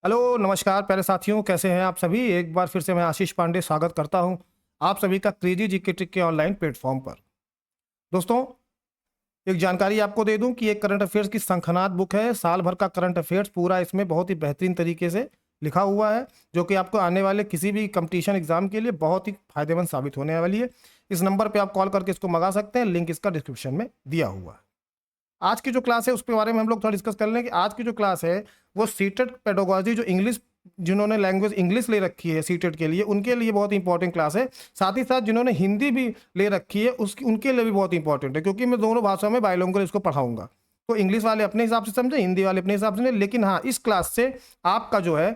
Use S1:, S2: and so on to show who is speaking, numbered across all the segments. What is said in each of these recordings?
S1: Hello नमस्कार प्यारे साथियों, कैसे हैं आप सभी। एक बार फिर से मैं आशीष पांडे स्वागत करता हूं आप सभी का क्रेजी जीके ट्रिक के ऑनलाइन प्लेटफॉर्म पर। दोस्तों, एक जानकारी आपको दे दूं कि एक करंट अफेयर्स की शंखनाद बुक है। साल भर का करंट अफेयर्स पूरा इसमें बहुत ही बेहतरीन तरीके से लिखा हुआ है, जो कि आपको आने वाले किसी भी कंपटीशन एग्जाम के लिए बहुत ही फायदेमंद साबित होने वाली है। इस नंबर पर आप कॉल करके इसको मंगा सकते हैं, लिंक इसका डिस्क्रिप्शन में दिया हुआ है। आज की जो क्लास है उसके बारे में हम लोग थोड़ा डिस्कस कर लें कि आज की जो क्लास है वो सीटेट पेडागोजी, जो इंग्लिश, जिन्होंने लैंग्वेज इंग्लिश ले रखी है सीटेट के लिए, उनके लिए बहुत इंपॉर्टेंट क्लास है। साथ ही साथ जिन्होंने हिंदी भी ले रखी है उसकी उनके लिए भी बहुत इंपॉर्टेंट है, क्योंकि मैं दोनों भाषाओं में बायलैंग्वेज इसको पढ़ाऊंगा। तो इंग्लिश वाले अपने हिसाब से समझे, हिंदी वाले अपने हिसाब से। लेकिन हाँ, इस क्लास से आपका जो है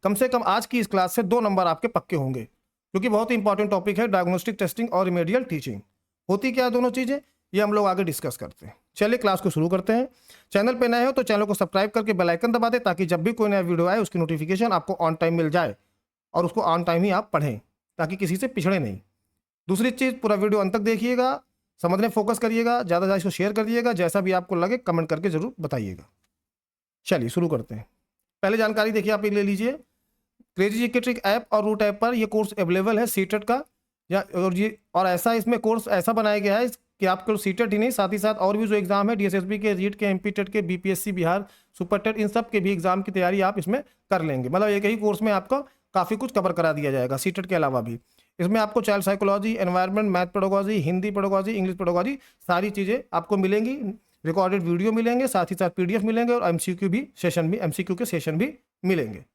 S1: कम से कम आज की इस क्लास से 2 नंबर आपके पक्के होंगे, क्योंकि बहुत ही इंपॉर्टेंट टॉपिक है डायग्नोस्टिक टेस्टिंग और रिमेडियल टीचिंग। होती क्या है दोनों चीज़ें, ये हम लोग आगे डिस्कस करते हैं। चलिए क्लास को शुरू करते हैं। चैनल पे नए हो तो चैनल को सब्सक्राइब करके बेल आइकन दबा दें, ताकि जब भी कोई नया वीडियो आए उसकी नोटिफिकेशन आपको ऑन टाइम मिल जाए और उसको ऑन टाइम ही आप पढ़ें, ताकि किसी से पिछड़े नहीं। दूसरी चीज़, पूरा वीडियो अंत तक देखिएगा, समझने फोकस करिएगा, ज़्यादा ज़्यादा इसको शेयर करिएगा, जैसा भी आपको लगे कमेंट करके जरूर बताइएगा। चलिए शुरू करते हैं। पहले जानकारी देखिए, आप ये ले लीजिए। क्रेजी जीके ट्रिक ऐप और रूट ऐप पर ये कोर्स अवेलेबल है सीटेट का। और ऐसा इसमें कोर्स ऐसा बनाया गया है कि आपको सीटेट ही नहीं, साथ ही साथ और भी जो एग्जाम है डीएसएसबी के, रीट के, एमपी टेट के, बीपीएससी बिहार सुपर टेट, इन सब के भी एग्जाम की तैयारी आप इसमें कर लेंगे। मतलब एक ही कोर्स में आपको काफ़ी कुछ कवर करा दिया जाएगा सीटेट के अलावा भी। इसमें आपको child psychology, environment, math pedagogy, Hindi pedagogy, English pedagogy, सारी चीज़ें आपको मिलेंगी। रिकॉर्डेड वीडियो मिलेंगे, साथ ही साथ पीडीएफ मिलेंगे, और एमसीक्यू के सेशन भी मिलेंगे।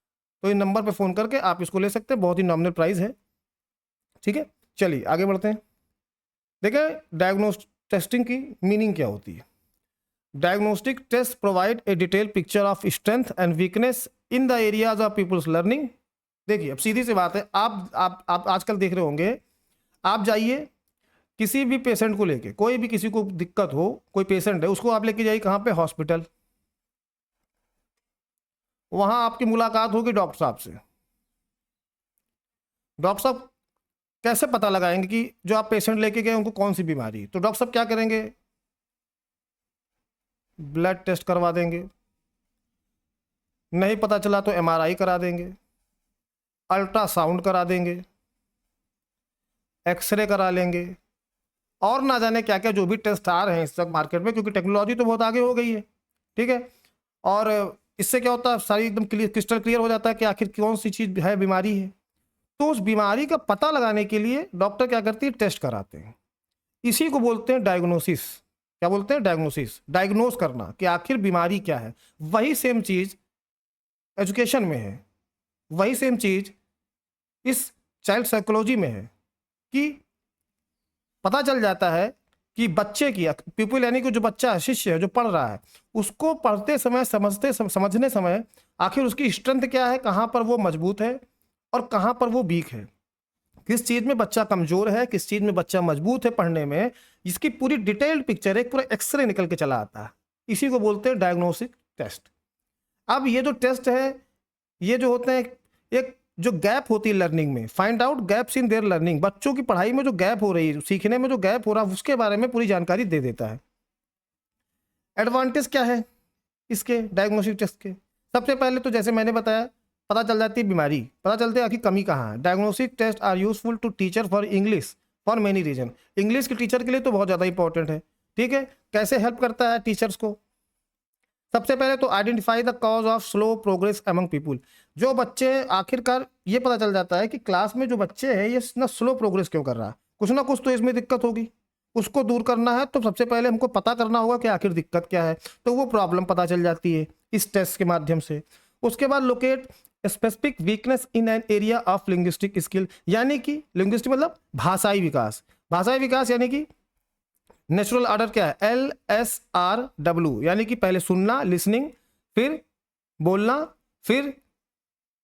S1: तो इन नंबर पर फ़ोन करके आप इसको ले सकते हैं, बहुत ही नॉमिनल प्राइस है। ठीक है, चलिए आगे बढ़ते हैं। देखें डायग्नोस्टिक टेस्टिंग की मीनिंग क्या होती है। Diagnostic test provide a detail picture of strength and weakness in the areas of peoples learning. देखिए, अब सीधी सी बात है, आप आजकल देख रहे होंगे, आप जाइए किसी भी पेशेंट को लेके, कोई भी किसी को दिक्कत हो, कोई पेशेंट है, उसको आप लेके जाइए कहाँ पे, हॉस्पिटल। वहां आपकी मुलाकात होगी डॉक्टर साहब से। डॉक्टर साहब कैसे पता लगाएंगे कि जो आप पेशेंट लेके गए उनको कौन सी बीमारी है? तो डॉक्टर साहब क्या करेंगे, ब्लड टेस्ट करवा देंगे, नहीं पता चला तो एमआरआई करा देंगे, अल्ट्रासाउंड करा देंगे, एक्सरे करा लेंगे, और ना जाने क्या क्या जो भी टेस्ट आ रहे हैं इस वक्त मार्केट में, क्योंकि टेक्नोलॉजी तो बहुत आगे हो गई है। ठीक है, और इससे क्या होता है, सारी एकदम क्रिस्टल क्लियर हो जाता है कि आखिर कौन सी चीज़ है, बीमारी है। तो उस बीमारी का पता लगाने के लिए डॉक्टर क्या करती है, टेस्ट कराते हैं। इसी को बोलते हैं डायग्नोसिस। क्या बोलते हैं? डायग्नोसिस, डायग्नोस करना कि आखिर बीमारी क्या है। वही सेम चीज एजुकेशन में है, वही सेम चीज इस चाइल्ड साइकोलॉजी में है, कि पता चल जाता है कि बच्चे की पीपल, यानी कि जो बच्चा है, शिष्य है, जो पढ़ रहा है, उसको पढ़ते समय, समझने समय आखिर उसकी स्ट्रेंथ क्या है, कहाँ पर वो मजबूत है और कहाँ पर वो वीक है, किस चीज़ में बच्चा कमजोर है, किस चीज़ में बच्चा मजबूत है पढ़ने में। इसकी पूरी डिटेल्ड पिक्चर, एक पूरा एक्सरे निकल के चला आता है। इसी को बोलते हैं डायग्नोस्टिक टेस्ट। अब ये जो टेस्ट है, ये जो होते हैं, एक जो गैप होती है लर्निंग में, find out gaps in their learning, बच्चों की पढ़ाई में जो गैप हो रही है, सीखने में जो गैप हो रहा है, उसके बारे में पूरी जानकारी दे देता है। एडवांटेज क्या है इसके डायग्नोस्टिक टेस्ट के? सबसे पहले तो जैसे मैंने बताया, पता चल जाती है बीमारी, पता चलते है आखिर कमी कहाँ है। Diagnostic test are useful to teacher for English for many reason. English के टीचर के लिए तो बहुत ज़्यादा इंपॉर्टेंट है। ठीक है, कैसे हेल्प करता है टीचर्स को? सबसे पहले तो identify the cause of slow progress among people. जो बच्चे, आखिरकार ये पता चल जाता है कि क्लास में जो बच्चे हैं ये ना स्लो प्रोग्रेस क्यों कर रहा है, कुछ ना कुछ तो इसमें दिक्कत होगी, उसको दूर करना है। तो सबसे पहले हमको पता करना होगा कि आखिर दिक्कत क्या है, तो वो प्रॉब्लम पता चल जाती है इस टेस्ट के माध्यम से। उसके बाद locate specific weakness in an area of linguistic skill, यानी कि लिंग्विस्टिक मतलब भाषाई विकास। भाषाई विकास यानी कि नेचुरल ऑर्डर क्या है, LSRW, यानी कि पहले सुनना, लिसनिंग, फिर बोलना, फिर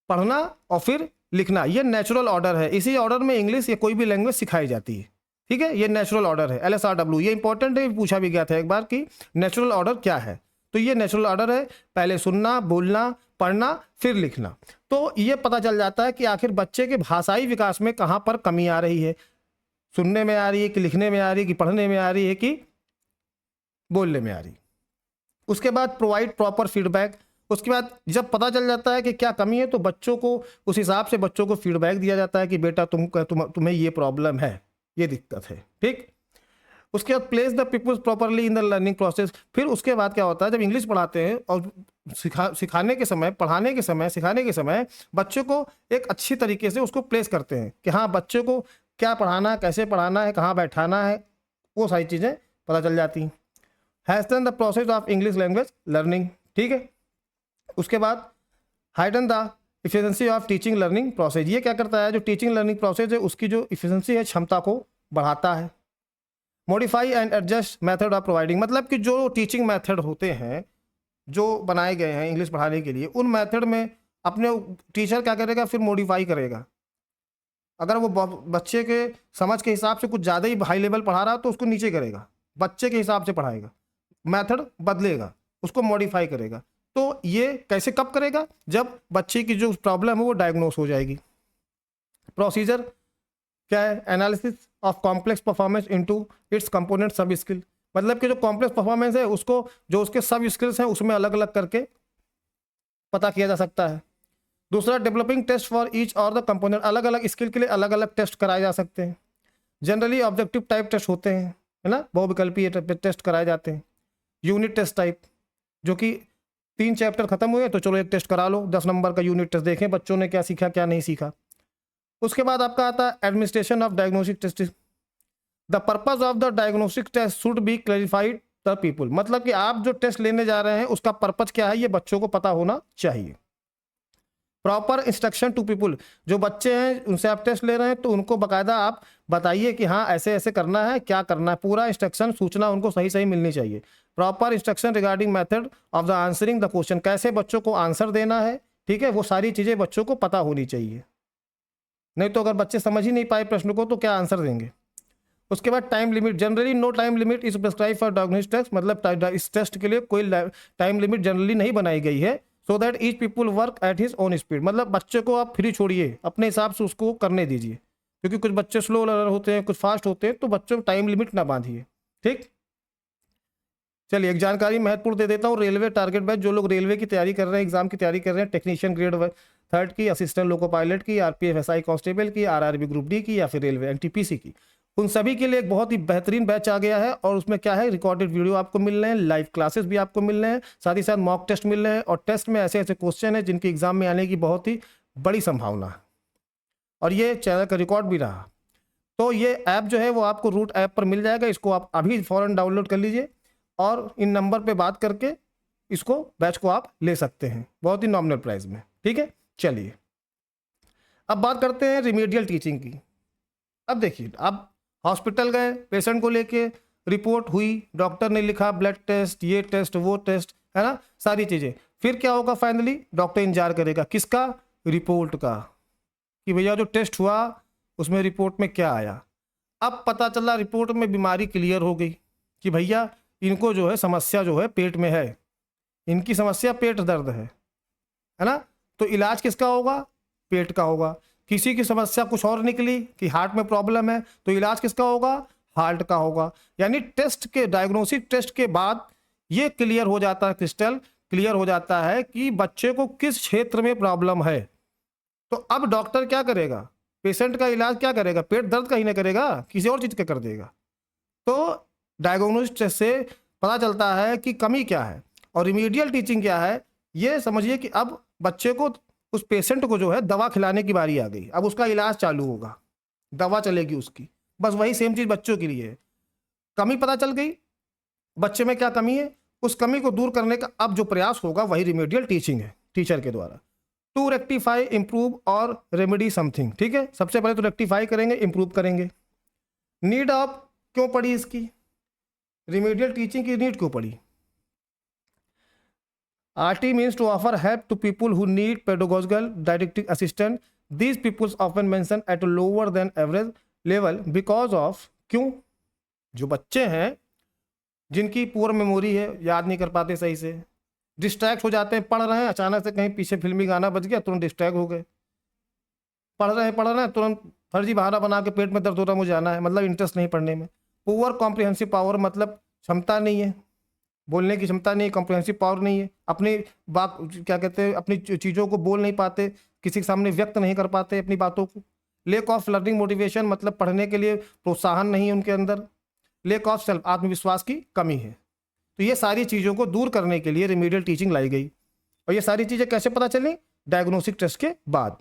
S1: पढ़ना और फिर लिखना। ये नेचुरल ऑर्डर है। इसी ऑर्डर में इंग्लिश या कोई भी लैंग्वेज सिखाई जाती है। ठीक है, ये नेचुरल ऑर्डर है, LSRW। ये इंपॉर्टेंट है, पूछा भी गया था एक बार कि नेचुरल ऑर्डर क्या है। तो ये नेचुरल ऑर्डर है, पहले सुनना, बोलना, पढ़ना, फिर लिखना। तो ये पता चल जाता है कि आखिर बच्चे के भाषाई विकास में कहाँ पर कमी आ रही है, सुनने में आ रही है कि लिखने में आ रही है कि पढ़ने में आ रही है कि बोलने में आ रही है। उसके बाद प्रोवाइड प्रॉपर फीडबैक, उसके बाद जब पता चल जाता है कि क्या कमी है तो बच्चों को उस हिसाब से बच्चों को फीडबैक दिया जाता है कि बेटा तुम्हें ये प्रॉब्लम है, ये दिक्कत है, ठीक। उसके बाद place the peoples properly in the learning process. फिर उसके बाद क्या होता है, जब इंग्लिश पढ़ाते हैं और सिखाने के समय, पढ़ाने के समय, सिखाने के समय बच्चों को एक अच्छी तरीके से उसको प्लेस करते हैं कि हाँ बच्चों को क्या पढ़ाना है, कैसे पढ़ाना है, कहाँ बैठाना है, वो सारी चीज़ें पता चल जाती हैं। Hastens the process of English language learning, ठीक है। उसके बाद heighten the efficiency of teaching learning process. ये क्या करता है, जो टीचिंग लर्निंग प्रोसेस है उसकी जो इफिशिएंसी है, क्षमता को बढ़ाता है। Modify and adjust method of providing, मतलब कि जो टीचिंग मेथड होते हैं जो बनाए गए हैं इंग्लिश पढ़ाने के लिए, उन मेथड में अपने टीचर क्या करेगा, फिर मॉडिफाई करेगा। अगर वो बच्चे के समझ के हिसाब से कुछ ज़्यादा ही हाई लेवल पढ़ा रहा है तो उसको नीचे करेगा, बच्चे के हिसाब से पढ़ाएगा, मेथड बदलेगा, उसको मॉडिफाई करेगा। तो ये कैसे कब करेगा, जब बच्चे की जो प्रॉब्लम है वो डायग्नोस हो जाएगी। प्रोसीजर क्या है, analysis of complex performance into its component सब स्किल, मतलब कि जो कॉम्प्लेक्स परफॉर्मेंस है उसको जो उसके सब स्किल्स हैं उसमें अलग अलग करके पता किया जा सकता है। दूसरा, डेवलपिंग टेस्ट फॉर ईच और द कंपोनेंट, अलग अलग स्किल के लिए अलग अलग टेस्ट कराए जा सकते हैं। जनरली ऑब्जेक्टिव टाइप टेस्ट होते हैं, है ना, बहुविकल्पीय टेस्ट कराए जाते हैं। यूनिट टेस्ट टाइप, जो कि 3 चैप्टर खत्म हुए तो चलो एक टेस्ट करा लो, 10 नंबर का यूनिट टेस्ट, देखें बच्चों ने क्या सीखा क्या नहीं सीखा। उसके बाद आपका आता है administration of diagnostic test. The purpose of the diagnostic test should be clarified the people, मतलब कि आप जो टेस्ट लेने जा रहे हैं उसका पर्पज क्या है ये बच्चों को पता होना चाहिए। प्रॉपर इंस्ट्रक्शन टू पीपल, जो बच्चे हैं उनसे आप टेस्ट ले रहे हैं तो उनको बाकायदा आप बताइए कि हाँ ऐसे ऐसे करना है, क्या करना है, पूरा इंस्ट्रक्शन, सूचना उनको सही सही मिलनी चाहिए। Proper instruction regarding method of the answering the question, कैसे बच्चों को आंसर देना है, ठीक है, वो सारी चीज़ें बच्चों को पता होनी चाहिए। नहीं तो अगर बच्चे समझ ही नहीं पाए प्रश्न को तो क्या आंसर देंगे। उसके बाद time limit, generally no time limit is prescribe for diagnostic test, मतलब इस टेस्ट के लिए कोई टाइम लिमिट जनरली नहीं बनाई गई है। So that each people work at his own speed, मतलब बच्चे को आप फ्री छोड़िए, अपने हिसाब से उसको करने दीजिए, क्योंकि कुछ बच्चे स्लो लर्नर होते हैं, कुछ फास्ट होते हैं, तो बच्चों को टाइम लिमिट ना बांधिए, ठीक। चलिए एक जानकारी महत्वपूर्ण दे देता हूँ। रेलवे टारगेट बैच, जो लोग रेलवे की तैयारी कर रहे हैं, एग्जाम की तैयारी कर रहे हैं, टेक्नीशियन ग्रेड 3 की, असिस्टेंट लोको पायलट की, आरपीएफ एसआई कांस्टेबल की, आरआरबी ग्रुप डी की, या फिर रेलवे एनटीपीसी की, उन सभी के लिए एक बहुत ही बेहतरीन बैच आ गया है। और उसमें क्या है, रिकॉर्डेड वीडियो आपको मिल रहे हैं, लाइव क्लासेस भी आपको मिल रहे हैं, साथ ही साथ मॉक टेस्ट मिल रहे हैं, और टेस्ट में ऐसे ऐसे क्वेश्चन है जिनके एग्जाम में आने की बहुत ही बड़ी संभावना है, और ये चैनल का रिकॉर्ड भी रहा। तो ये ऐप जो है वो आपको रूट ऐप पर मिल जाएगा, इसको आप अभी फ़ौरन डाउनलोड कर लीजिए और इन नंबर पे बात करके इसको बैच को आप ले सकते हैं बहुत ही नॉमिनल प्राइस में, ठीक है। चलिए अब बात करते हैं रिमीडियल टीचिंग की। अब देखिए, आप हॉस्पिटल गए, पेशेंट को लेके, रिपोर्ट हुई, डॉक्टर ने लिखा ब्लड टेस्ट, ये टेस्ट, वो टेस्ट, है ना, सारी चीज़ें, फिर क्या होगा, फाइनली डॉक्टर इंतजार करेगा किसका, रिपोर्ट का, कि भैया जो टेस्ट हुआ उसमें रिपोर्ट में क्या आया। अब पता चला रिपोर्ट में बीमारी क्लियर हो गई कि भैया इनको जो है समस्या जो है पेट में है, इनकी समस्या पेट दर्द है ना, तो इलाज किसका होगा, पेट का होगा। किसी की समस्या कुछ और निकली कि हार्ट में प्रॉब्लम है, तो इलाज किसका होगा, हार्ट का होगा। यानी टेस्ट के, डायग्नोस्टिक टेस्ट के बाद ये क्लियर हो जाता है, क्रिस्टल क्लियर हो जाता है कि बच्चे को किस क्षेत्र में प्रॉब्लम है। तो अब डॉक्टर क्या करेगा, पेशेंट का इलाज क्या करेगा, पेट दर्द का ही नहीं करेगा, किसी और चीज़ का कर देगा। तो डायग्नोस्टिक टेस्ट से पता चलता है कि कमी क्या है। और रिमीडियल टीचिंग क्या है, ये समझिए कि अब बच्चे को, उस पेशेंट को जो है दवा खिलाने की बारी आ गई, अब उसका इलाज चालू होगा, दवा चलेगी उसकी, बस वही सेम चीज़ बच्चों के लिए है। कमी पता चल गई, बच्चे में क्या कमी है, उस कमी को दूर करने का अब जो प्रयास होगा वही रिमीडियल टीचिंग है, टीचर के द्वारा। टू रेक्टिफाई, इम्प्रूव और रेमेडी समथिंग, ठीक है। सबसे पहले तो रेक्टिफाई करेंगे, इम्प्रूव करेंगे। नीड ऑफ क्यों पड़ी इसकी, रिमीडियल टीचिंग की नीड क्यों पड़ी। RT means to offer help to people who need pedagogical didactic assistance. These people often mention at a lower than average level because of, क्यों, जो बच्चे हैं जिनकी पुअर मेमोरी है, याद नहीं कर पाते सही से, डिस्ट्रैक्ट हो जाते हैं, पढ़ रहे हैं, अचानक से कहीं पीछे फिल्मी गाना बज गया, तुरंत डिस्ट्रैक्ट हो गए, पढ़ रहे हैं, तुरंत फर्जी बहाना बना के पेट में दर्द हो रहा मुझे जाना है, मतलब इंटरेस्ट नहीं पढ़ने में। पुअर कॉम्प्रिहेंसिव पावर, मतलब क्षमता नहीं है, बोलने की क्षमता नहीं, कॉम्प्रिहेंसिव पावर नहीं है, अपनी बात क्या कहते हैं अपनी चीज़ों को बोल नहीं पाते, किसी के सामने व्यक्त नहीं कर पाते अपनी बातों को। लेक ऑफ लर्निंग मोटिवेशन मतलब पढ़ने के लिए प्रोत्साहन नहीं उनके अंदर। लेक ऑफ सेल्फ आत्मविश्वास की कमी है। तो ये सारी चीज़ों को दूर करने के लिए रिमीडियल टीचिंग लाई गई। और ये सारी चीज़ें कैसे पता चली? डायग्नोस्टिक टेस्ट के बाद।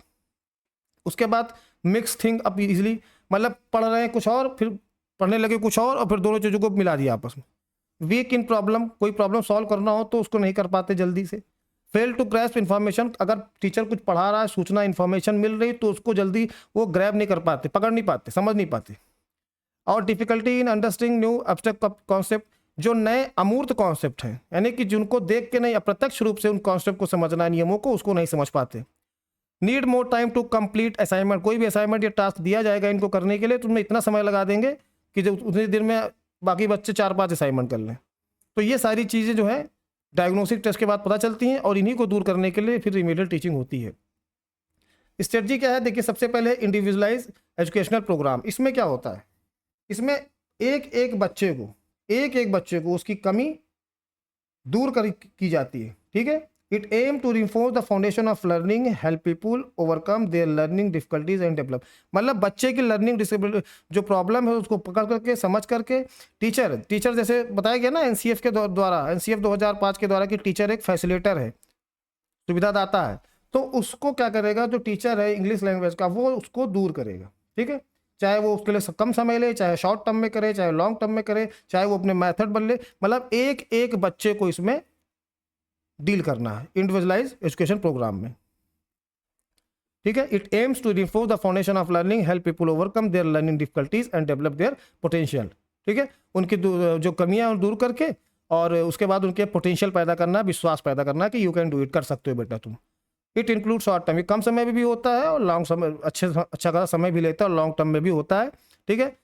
S1: उसके बाद मिक्स थिंग अप इजिली, मतलब पढ़ रहे हैं कुछ और फिर पढ़ने लगे कुछ और फिर दोनों चीज़ों को मिला दिया आपस में। वीक इन प्रॉब्लम, कोई प्रॉब्लम सॉल्व करना हो तो उसको नहीं कर पाते जल्दी से। फेल टू ग्रैस्प इन्फॉर्मेशन, अगर टीचर कुछ पढ़ा रहा है, सूचना इन्फॉर्मेशन मिल रही तो उसको जल्दी वो ग्रैब नहीं कर पाते, पकड़ नहीं पाते, समझ नहीं पाते। और difficulty in understanding new abstract concept, जो नए अमूर्त कॉन्सेप्ट हैं, यानी कि जिनको देख के नहीं अप्रत्यक्ष रूप से उन कॉन्सेप्ट को समझना, नियमों को, उसको नहीं समझ पाते। Need more time to complete assignment, कोई भी असाइनमेंट या टास्क दिया जाएगा इनको करने के लिए तो उनमें इतना समय लगा देंगे कि जो उतनी देर में बाकी बच्चे 4-5 असाइनमेंट कर लें। तो ये सारी चीज़ें जो है डायग्नोस्टिक टेस्ट के बाद पता चलती हैं और इन्हीं को दूर करने के लिए फिर रिमीडियल टीचिंग होती है। स्ट्रेटजी क्या है? देखिए, सबसे पहले इंडिविजुअलाइज एजुकेशनल प्रोग्राम। इसमें क्या होता है? इसमें एक एक बच्चे को उसकी कमी दूर की जाती है, ठीक है। It aim to reinforce the foundation of learning, help people overcome their learning difficulties and develop. मतलब बच्चे की लर्निंग डिसेबिलिटी जो प्रॉब्लम है उसको पकड़ करके, समझ करके टीचर जैसे बताया गया ना एनसीएफ के द्वारा, एनसीएफ 2005 के द्वारा कि टीचर एक फैसिलिटेटर है, सुविधादाता है। तो उसको क्या करेगा, जो टीचर है इंग्लिश लैंग्वेज का, वो उसको दूर करेगा, ठीक है। चाहे वो उसके लिए कम समय ले, चाहे शॉर्ट टर्म में करे, चाहे लॉन्ग टर्म में करे, चाहे वो अपने मेथड बदले, मतलब एक एक बच्चे को इसमें डील करना है इंडिविजुअलाइज एजुकेशन प्रोग्राम में, ठीक है। It aims to reinforce the foundation of learning, help people overcome their learning difficulties and develop their potential, ठीक है। उनकी जो कमियां दूर करके और उसके बाद उनके पोटेंशियल पैदा करना, विश्वास पैदा करना कि यू कैन डू इट, कर सकते हो बेटा तुम। इट इंक्लूड शॉर्ट टर्म, कम समय में भी होता है और लॉन्ग समय अच्छा खासा समय भी लेता है और लॉन्ग टर्म में भी होता है, ठीक है।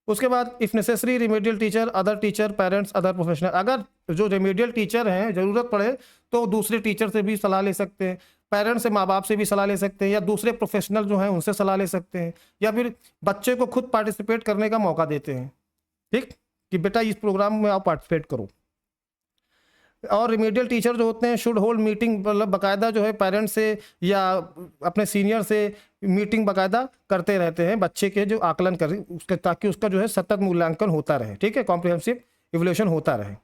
S1: उसके बाद if necessary remedial teacher, other teacher, parents, other professional, अगर जो रेमेडियल टीचर हैं ज़रूरत पड़े तो दूसरे टीचर से भी सलाह ले सकते हैं, पेरेंट्स से, माँ बाप से भी सलाह ले सकते हैं, या दूसरे प्रोफेशनल जो हैं उनसे सलाह ले सकते हैं, या फिर बच्चे को खुद पार्टिसिपेट करने का मौका देते हैं, ठीक, कि बेटा इस प्रोग्राम में आप पार्टिसिपेट करो। और रिमीडियल टीचर जो होते हैं शुड होल्ड मीटिंग, मतलब बाकायदा जो है पेरेंट्स से या अपने सीनियर से मीटिंग बाकायदा करते रहते हैं बच्चे के जो आकलन करें उसके, ताकि उसका जो है सतत मूल्यांकन होता रहे, ठीक है, कॉम्प्रिहेंसिव इवोल्यूशन होता रहे।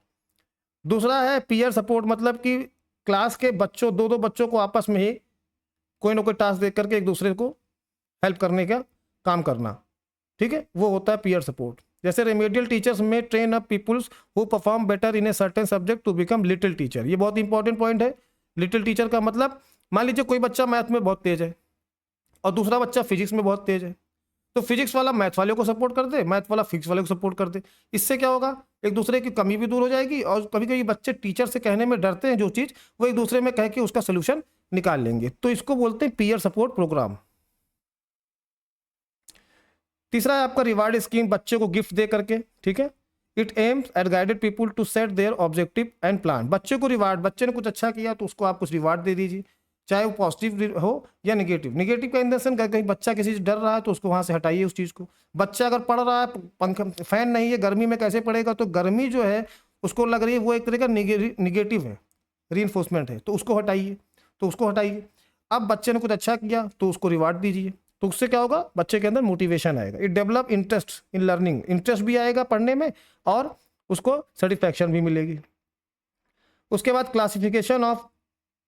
S1: दूसरा है पीयर सपोर्ट, मतलब कि क्लास के बच्चों, दो बच्चों को आपस में ही कोई ना कोई टास्क दे करके एक दूसरे को हेल्प करने का काम करना, ठीक है, वो होता है पीयर सपोर्ट। जैसे रेमेडियल टीचर्स में train up peoples who perform better in a certain subject to become little teacher. ये बहुत इंपॉर्टेंट पॉइंट है। लिटिल टीचर का मतलब, मान लीजिए कोई बच्चा मैथ में बहुत तेज है और दूसरा बच्चा फिजिक्स में बहुत तेज है, तो फिजिक्स वाला मैथ वाले को सपोर्ट कर दे, मैथ वाला फिजिक्स वाले को सपोर्ट कर दे। इससे क्या होगा, एक दूसरे की कमी भी दूर हो जाएगी। और कभी कभी बच्चे टीचर से कहने में डरते हैं जो चीज़, वो एक दूसरे में कह के उसका सोल्यूशन निकाल लेंगे, तो इसको बोलते हैं पीयर सपोर्ट प्रोग्राम। तीसरा है आपका रिवार्ड स्कीम, बच्चे को गिफ्ट दे करके, ठीक है। It aims at guided people to set their objective and plan. बच्चे को रिवार्ड, बच्चे ने कुछ अच्छा किया तो उसको आप कुछ रिवार्ड दे दीजिए, चाहे वो पॉजिटिव हो या नेगेटिव। नेगेटिव का इन द सेंस कहीं बच्चा किसी से डर रहा है तो उसको वहाँ से हटाइए उस चीज़ को। बच्चा अगर पढ़ रहा है, पंखा फैन नहीं है, गर्मी में कैसे पढ़ेगा, तो गर्मी जो है उसको लग रही है वो एक तरह का निगेटिव है, रीइंफोर्समेंट है, तो उसको हटाइए। अब बच्चे ने कुछ अच्छा किया तो उसको रिवार्ड दीजिए, तो उससे क्या होगा, बच्चे के अंदर मोटिवेशन आएगा। It develop interest in learning, interest भी आएगा पढ़ने में और उसको सेटिस्फैक्शन भी मिलेगी। उसके बाद क्लासिफिकेशन ऑफ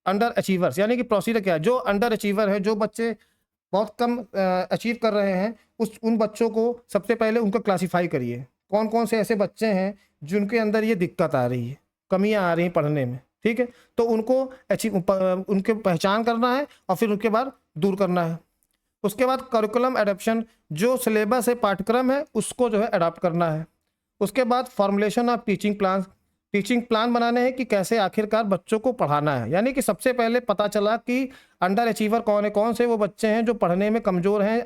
S1: अंडर अचीवर्स, यानी कि प्रोसीजर क्या है, जो अंडर अचीवर है, जो बच्चे बहुत कम अचीव कर रहे हैं, उन बच्चों को सबसे पहले उनको क्लासीफाई करिए, कौन कौन से ऐसे बच्चे हैं जिनके अंदर ये दिक्कत आ रही है, कमियां आ रही हैं पढ़ने में, ठीक है, तो उनको उनके पहचान करना है और फिर उनके बाद दूर करना है। उसके बाद करिकुलम एडॉप्शन, जो सिलेबस है, पाठ्यक्रम है, उसको जो है अडॉप्ट करना है। उसके बाद फॉर्मुलेशन ऑफ टीचिंग प्लान बनाने हैं कि कैसे आखिरकार बच्चों को पढ़ाना है। यानी कि सबसे पहले पता चला कि अंडर अचीवर कौन है, कौन से वो बच्चे हैं जो पढ़ने में कमज़ोर हैं,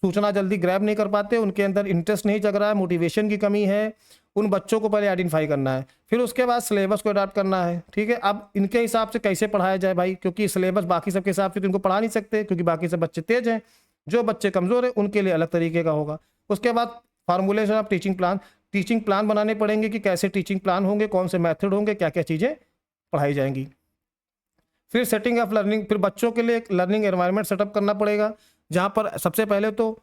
S1: सूचना जल्दी ग्रैब नहीं कर पाते, उनके अंदर इंटरेस्ट नहीं जग रहा है, मोटिवेशन की कमी है, उन बच्चों को पहले आइडेंटिफाई करना है। फिर उसके बाद सिलेबस को अडॉप्ट करना है, ठीक है। अब इनके हिसाब से कैसे पढ़ाया जाए भाई, क्योंकि सिलेबस बाकी सबके हिसाब से तो इनको पढ़ा नहीं सकते, क्योंकि बाकी सब बच्चे तेज हैं, जो बच्चे कमज़ोर हैं उनके लिए अलग तरीके का होगा। उसके बाद formulation of teaching plan, teaching plan बनाने पड़ेंगे कि कैसे टीचिंग प्लान होंगे, कौन से मेथड होंगे, क्या क्या चीज़ें पढ़ाई जाएंगी। फिर सेटिंग ऑफ लर्निंग, फिर बच्चों के लिए एक लर्निंग एनवायरनमेंट सेटअप करना पड़ेगा, जहाँ पर सबसे पहले तो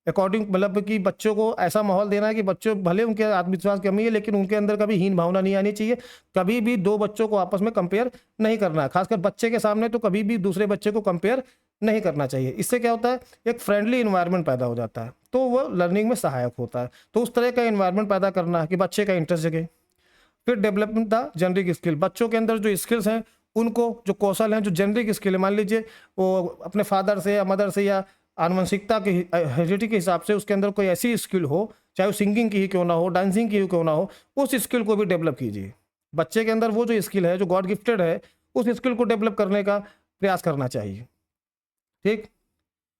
S1: अकॉर्डिंग मतलब कि बच्चों को ऐसा माहौल देना है कि बच्चों भले उनके आत्मविश्वास की कमी है लेकिन उनके अंदर कभी हीन भावना नहीं आनी चाहिए। कभी भी दो बच्चों को आपस में कंपेयर नहीं करना है, खासकर बच्चे के सामने तो कभी भी दूसरे बच्चे को कंपेयर नहीं करना चाहिए। इससे क्या होता है, एक फ्रेंडली इन्वायरमेंट पैदा हो जाता है, तो वो लर्निंग में सहायक होता है। तो उस तरह का इन्वायरमेंट पैदा करना है कि बच्चे का इंटरेस्ट जगे। फिर डेवलपमेंट द जेनरिक स्किल, बच्चों के अंदर जो स्किल्स हैं उनको, जो कौशल हैं, जो जेनरिक स्किल है, मान लीजिए वो अपने फादर से या मदर से या आनुवंशिकता के हेरिडिटी के हिसाब से उसके अंदर कोई ऐसी स्किल हो, चाहे वो सिंगिंग की ही क्यों ना हो, डांसिंग की ही क्यों ना हो, उस स्किल को भी डेवलप कीजिए। बच्चे के अंदर वो जो स्किल है जो गॉड गिफ्टेड है, उस स्किल को डेवलप करने का प्रयास करना चाहिए। ठीक।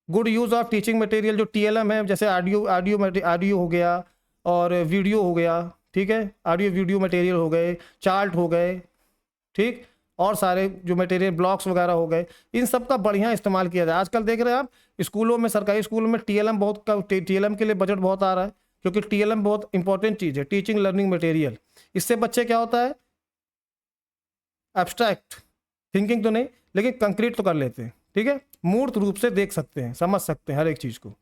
S1: Good use of teaching material, जो TLM है, जैसे ऑडियो हो गया और वीडियो हो गया, ठीक है, ऑडियो वीडियो मटेरियल हो गए, चार्ट हो गए, ठीक, और सारे जो मटेरियल ब्लॉग्स वगैरह हो गए, इन सब का बढ़िया इस्तेमाल किया जाए। आजकल देख रहे हैं आप स्कूलों में, सरकारी स्कूलों में TLM के लिए बजट बहुत आ रहा है, क्योंकि TLM बहुत इंपॉर्टेंट चीज़ है, टीचिंग लर्निंग मटेरियल। इससे बच्चे क्या होता है, एब्स्ट्रैक्ट थिंकिंग तो नहीं लेकिन कंक्रीट तो कर लेते हैं, ठीक है, मूर्त रूप से देख सकते हैं, समझ सकते हैं हर एक चीज़ को।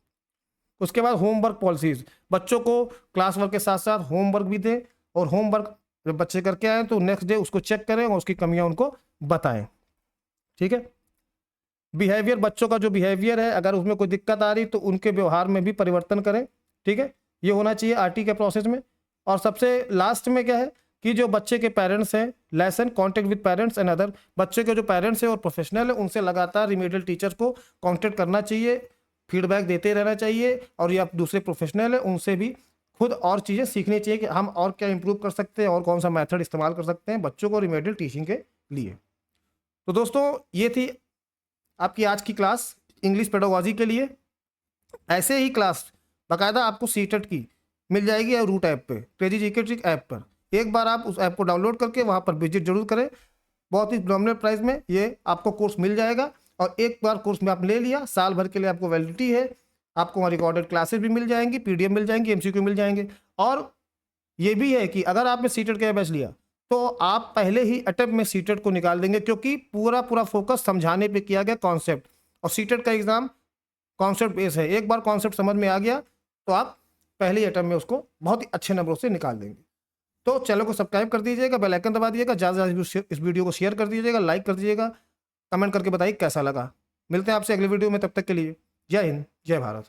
S1: उसके बाद होमवर्क पॉलिसीज, बच्चों को क्लास वर्क के साथ साथ होमवर्क भी दें, और होमवर्क जब बच्चे करके आए तो नेक्स्ट डे उसको चेक करें और उसकी कमियां उनको बताएं। ठीक है। बिहेवियर, बच्चों का जो बिहेवियर है अगर उसमें कोई दिक्कत आ रही तो उनके व्यवहार में भी परिवर्तन करें। ठीक है, ये होना चाहिए RT के प्रोसेस में। और सबसे लास्ट में क्या है कि जो बच्चे के पेरेंट्स हैं, lesson contact with parents and other, बच्चे के जो पेरेंट्स हैं और प्रोफेशनल है उनसे लगातार रिमेडियल टीचर्स को कॉन्टेक्ट करना चाहिए, फीडबैक देते रहना चाहिए, और या दूसरे प्रोफेशनल है उनसे भी खुद और चीज़ें सीखनी चाहिए कि हम और क्या इंप्रूव कर सकते हैं और कौन सा मेथड इस्तेमाल कर सकते हैं बच्चों को रिमेडियल टीचिंग के लिए। तो दोस्तों ये थी आपकी आज की क्लास इंग्लिश पेडागोजी के लिए। ऐसे ही क्लास बाकायदा आपको सीटेट की मिल जाएगी रूट ऐप पे, क्रेजी जीके ट्रिक ऐप पर। एक बार आप उस ऐप को डाउनलोड करके वहाँ पर विजिट जरूर करें, बहुत ही नॉमिनल प्राइस में ये आपको कोर्स मिल जाएगा। और एक बार कोर्स में आप ले लिया, साल भर के लिए आपको वैलिडिटी है, आपको वहाँ रिकॉर्डेड क्लासेस भी मिल जाएंगी, PDF मिल जाएंगी, MCQ मिल जाएंगे। और ये भी है कि अगर आपने सीटेट का बैच लिया तो आप पहले ही अटेम्प्ट में सीटेट को निकाल देंगे, क्योंकि पूरा फोकस समझाने पे किया गया कॉन्सेप्ट, और सीटेट का एग्जाम कॉन्सेप्ट बेस है। एक बार कॉन्सेप्ट समझ में आ गया तो आप पहले ही अटेम्प्ट में उसको बहुत ही अच्छे नंबरों से निकाल देंगे। तो चैनल को सब्सक्राइब कर दीजिएगा, बेल आइकन दबा दीजिएगा, ज़्यादा से ज़्यादा इस वीडियो को शेयर कर दीजिएगा, लाइक कर दीजिएगा, कमेंट करके बताइए कैसा लगा। मिलते हैं आपसे अगले वीडियो में, तब तक के लिए जय हिंद, जय भारत।